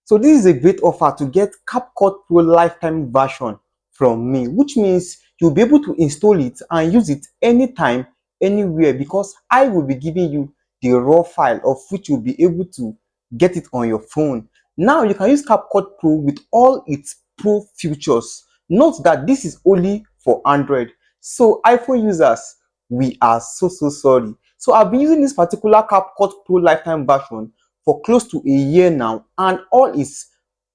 So this is a great offer to get CapCut Pro lifetime version from me, which means you'll be able to install it and use it anytime, anywhere, because I will be giving you the raw file of which you'll be able to get it on your phone. Now you can use CapCut Pro with all its pro features. Note that this is only for Android. So iPhone users, we are so sorry. So I've been using this particular CapCut Pro lifetime version for close to a year now, and all its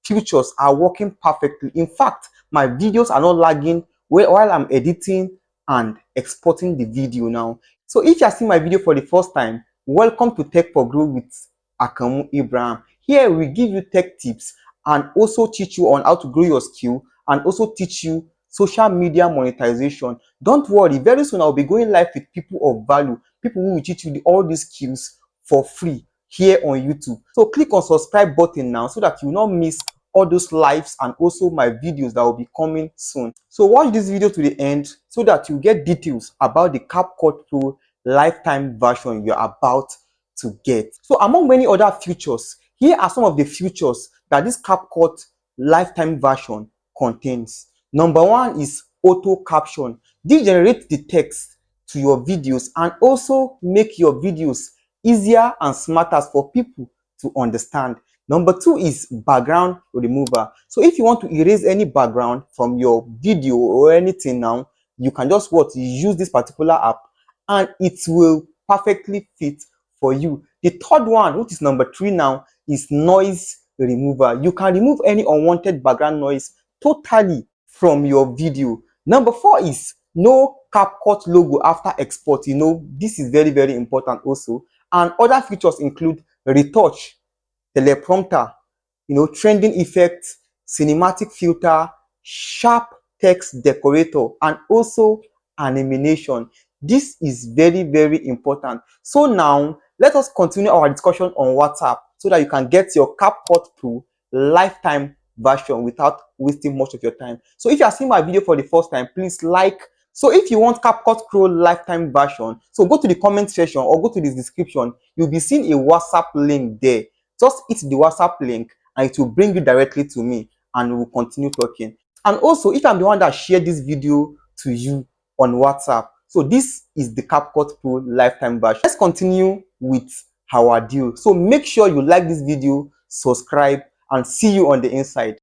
features are working perfectly. In fact, my videos are not lagging while I'm editing and exporting the video now. So if you are seeing my video for the first time, welcome to Tech for Growth with Akamu Abraham. Here we give you tech tips and also teach you on how to grow your skill and also teach you social media monetization. Don't worry, very soon I'll be going live with people of value, people who will teach you all these skills for free here on YouTube. So click on subscribe button now so that you will not miss all those lives and also my videos that will be coming soon. So watch this video to the end so that you get details about the CapCut Pro lifetime version you're about to get. So among many other features, here are some of the features that this CapCut lifetime version contains. Number one is auto caption. This generates the text to your videos and also make your videos easier and smarter for people to understand. Number two is background remover. So if you want to erase any background from your video or anything now, you can just use this particular app and it will perfectly fit for you. The third one, which is number three now, is noise remover. You can remove any unwanted background noise totally from your video. Number four is no CapCut logo after export. This is very important also. And other features include retouch, teleprompter, trending effects, cinematic filter, sharp text decorator, and also animation. This is very important. So now let us continue our discussion on WhatsApp so that you can get your CapCut Pro lifetime version without wasting much of your time. So if you are seeing my video for the first time, please like. So if you want CapCut Pro lifetime version, so go to the comment section or go to the description. You'll be seeing a WhatsApp link there. Just hit the WhatsApp link and it will bring you directly to me and we'll continue talking. And also, if I'm the one that shared this video to you on WhatsApp, so this is the CapCut Pro lifetime version. Let's continue with our deal. So make sure you like this video, subscribe, and see you on the inside.